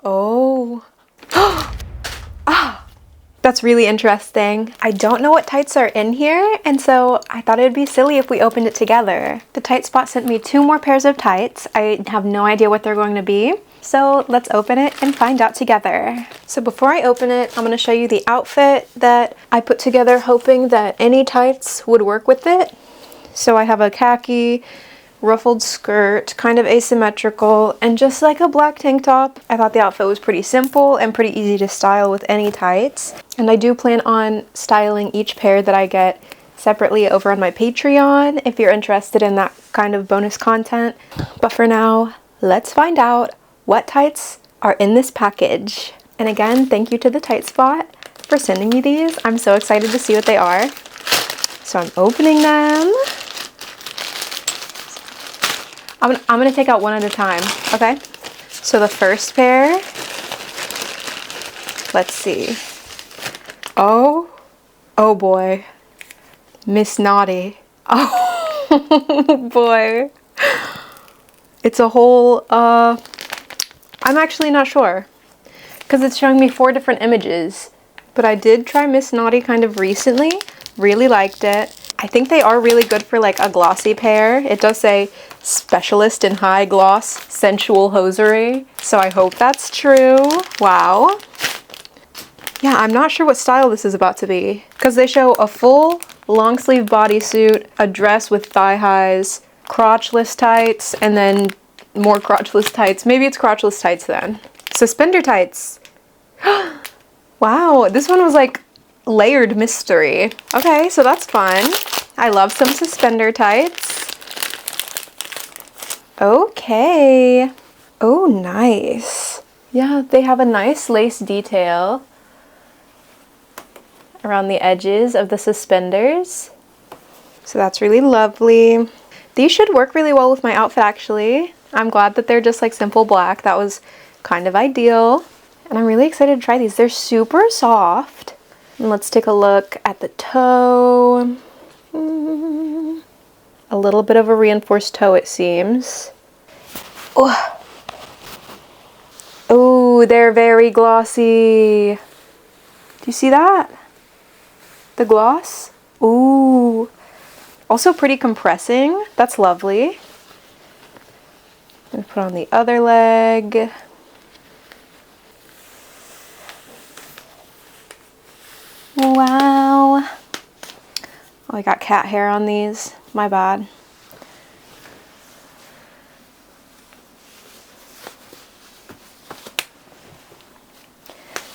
Oh. Ah, that's really interesting. I don't know what tights are in here, and so I thought it'd be silly if we opened it together. The Tight Spot sent me 2 more pairs of tights. I have no idea what they're going to be. So let's open it and find out together. So before I open it, I'm going to show you the outfit that I put together, hoping that any tights would work with it. So I have a khaki ruffled skirt, kind of asymmetrical, and just like a black tank top. I thought the outfit was pretty simple and pretty easy to style with any tights. And I do plan on styling each pair that I get separately over on my Patreon if you're interested in that kind of bonus content. But for now, let's find out what tights are in this package. And again, thank you to the Tight Spot for sending me these. I'm so excited to see what they are. So I'm opening them. I'm gonna take out one at a time, okay? So the first pair, let's see. Oh boy. Miss Naughty. Oh boy. It's a whole, I'm actually not sure, because it's showing me 4 different images, but I did try Miss Naughty kind of recently, really liked it. I think they are really good for like a glossy pair. It does say specialist in high gloss sensual hosiery, so I hope that's true. Wow. Yeah, I'm not sure what style this is about to be, because they show a full long sleeve bodysuit, a dress with thigh highs, crotchless tights, and then more crotchless tights. Maybe it's crotchless tights then. Suspender tights. Wow, this one was like layered mystery. Okay, so that's fun. I love some suspender tights. Okay. Oh, nice. Yeah, they have a nice lace detail around the edges of the suspenders. So that's really lovely. These should work really well with my outfit, actually. I'm glad that they're just like simple black. That was kind of ideal. And I'm really excited to try these. They're super soft. And let's take a look at the toe. A little bit of a reinforced toe, it seems. Oh, oh, they're very glossy. Do you see that? The gloss? Ooh. Also pretty compressing. That's lovely. And put on the other leg. Wow. Oh, I got cat hair on these. My bad.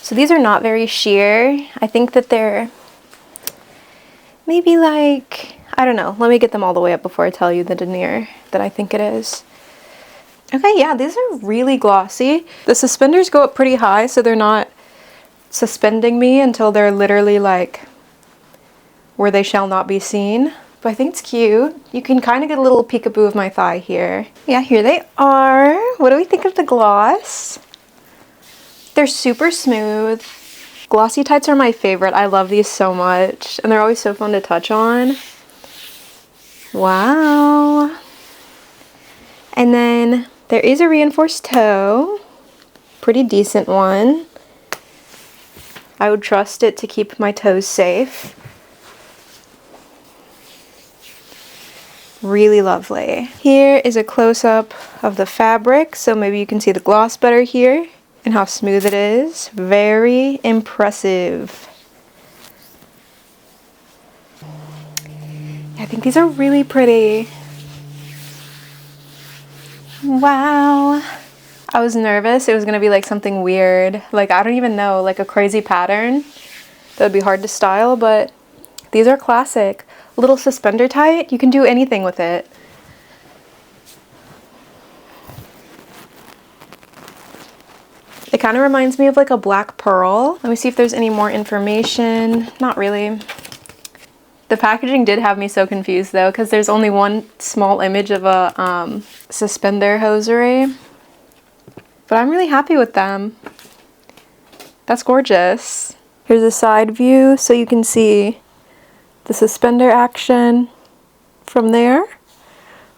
So these are not very sheer. I think that they're maybe like, I don't know. Let me get them all the way up before I tell you the denier that I think it is. Okay, yeah, these are really glossy. The suspenders go up pretty high, so they're not suspending me until they're literally like where they shall not be seen. But I think it's cute. You can kind of get a little peekaboo of my thigh here. Yeah, here they are. What do we think of the gloss? They're super smooth. Glossy tights are my favorite. I love these so much. And they're always so fun to touch on. Wow. And then there is a reinforced toe. Pretty decent one. I would trust it to keep my toes safe. Really lovely. Here is a close-up of the fabric, so maybe you can see the gloss better here and how smooth it is. Very impressive. I think these are really pretty. Wow. I was nervous it was gonna be like something weird, like I don't even know, like a crazy pattern that would be hard to style, but these are classic. Little suspender tight, you can do anything with it. It kind of reminds me of like a black pearl. Let me see if there's any more information. Not really. The packaging did have me so confused though, because there's only one small image of a suspender hosiery. But I'm really happy with them. That's gorgeous. Here's a side view so you can see the suspender action from there.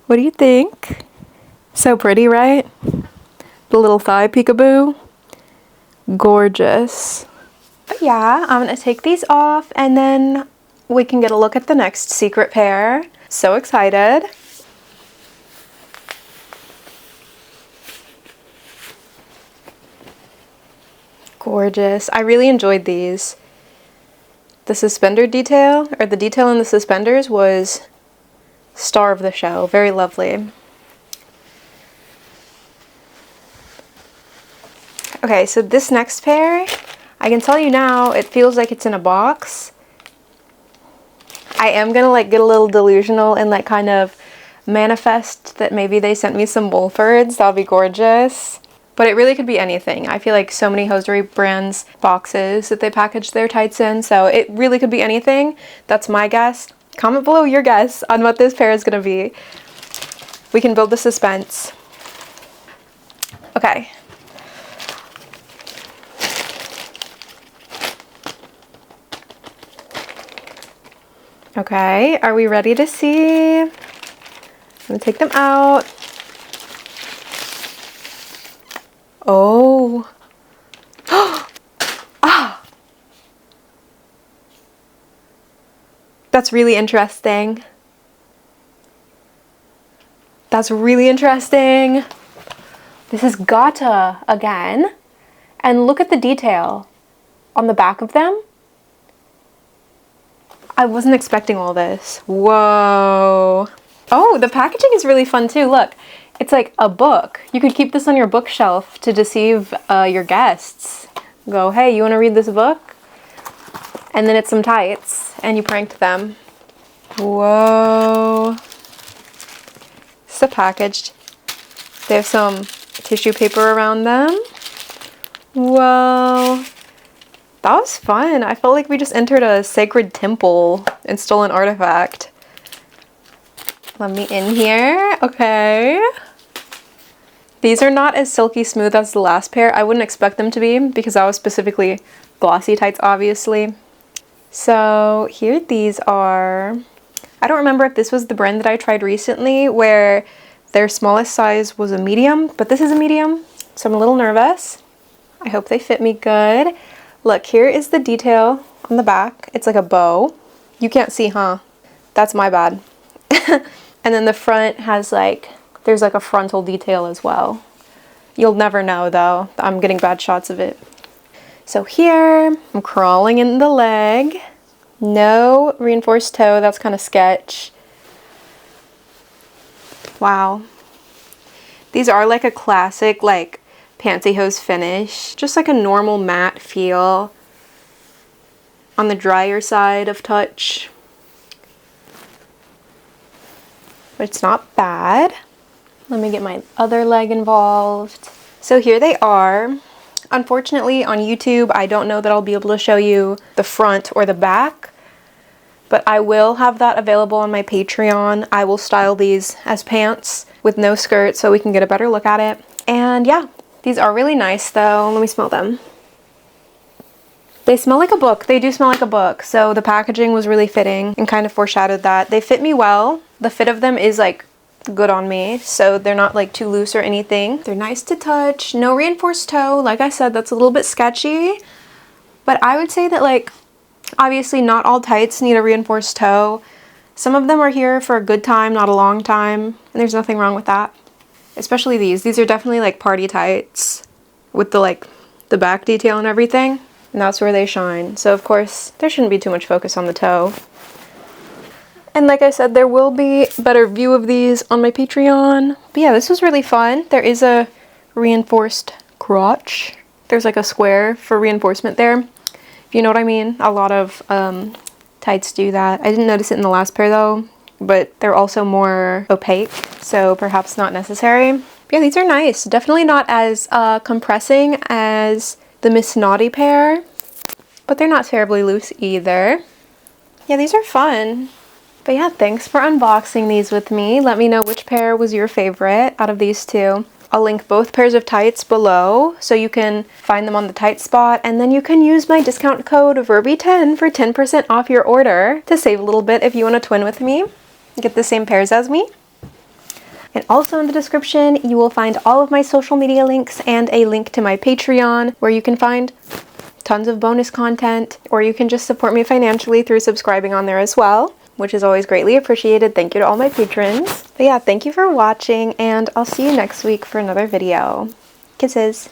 What do you think? So pretty, right? The little thigh peekaboo. Gorgeous. But yeah, I'm gonna take these off and then we can get a look at the next secret pair. So excited. Gorgeous. I really enjoyed these. The suspender detail, or the detail in the suspenders, was star of the show. Very lovely. Okay, so this next pair, I can tell you now, it feels like it's in a box. I am gonna like get a little delusional and like kind of manifest that maybe they sent me some Wolfords. That would be gorgeous. But it really could be anything. I feel like so many hosiery brands boxes that they package their tights in, so it really could be anything. That's my guess. Comment below your guess on what this pair is gonna be. We can build the suspense. Okay. Okay, are we ready to see? I'm gonna take them out. Oh. Ah. That's really interesting. That's really interesting. This is Gata again. And look at the detail on the back of them. I wasn't expecting all this. Whoa. Oh, the packaging is really fun too. Look, it's like a book. You could keep this on your bookshelf to deceive your guests. Go, hey, you want to read this book? And then it's some tights, and you pranked them. Whoa. So packaged. They have some tissue paper around them. Whoa. That was fun. I felt like we just entered a sacred temple and stole an artifact. Let me in here. Okay. These are not as silky smooth as the last pair. I wouldn't expect them to be because that was specifically glossy tights, obviously. So here these are. I don't remember if this was the brand that I tried recently where their smallest size was a medium, but this is a medium, so I'm a little nervous. I hope they fit me good. Look, here is the detail on the back. It's like a bow. You can't see, huh? That's my bad. And then the front has like, there's like a frontal detail as well. You'll never know though. I'm getting bad shots of it. So here, I'm crawling in the leg. No reinforced toe, that's kind of sketch. Wow. These are like a classic like pantyhose finish. Just like a normal matte feel on the drier side of touch. But it's not bad. Let me get my other leg involved. So here they are. Unfortunately on YouTube, I don't know that I'll be able to show you the front or the back, but I will have that available on my Patreon. I will style these as pants with no skirt so we can get a better look at it. And yeah, these are really nice though. Let me smell them. They smell like a book. They do smell like a book. So the packaging was really fitting and kind of foreshadowed that. They fit me well. The fit of them is like good on me, so they're not like too loose or anything. They're nice to touch. No reinforced toe. Like I said, that's a little bit sketchy, but I would say that like obviously not all tights need a reinforced toe. Some of them are here for a good time, not a long time, and there's nothing wrong with that. Especially these. These are definitely like party tights with the like the back detail and everything, and that's where they shine. So of course there shouldn't be too much focus on the toe. And like I said, there will be a better view of these on my Patreon. But yeah, this was really fun. There is a reinforced crotch. There's like a square for reinforcement there. If you know what I mean. A lot of tights do that. I didn't notice it in the last pair though, but they're also more opaque, so perhaps not necessary. But yeah, these are nice. Definitely not as compressing as the Miss Naughty pair, but they're not terribly loose either. Yeah, these are fun. But yeah, thanks for unboxing these with me. Let me know which pair was your favorite out of these two. I'll link both pairs of tights below so you can find them on the tight spot, and then you can use my discount code Verrby10 for 10% off your order to save a little bit if you want to twin with me. Get the same pairs as me. And also in the description, you will find all of my social media links and a link to my Patreon, where you can find tons of bonus content, or you can just support me financially through subscribing on there as well, which is always greatly appreciated. Thank you to all my patrons. But yeah, thank you for watching, and I'll see you next week for another video. Kisses.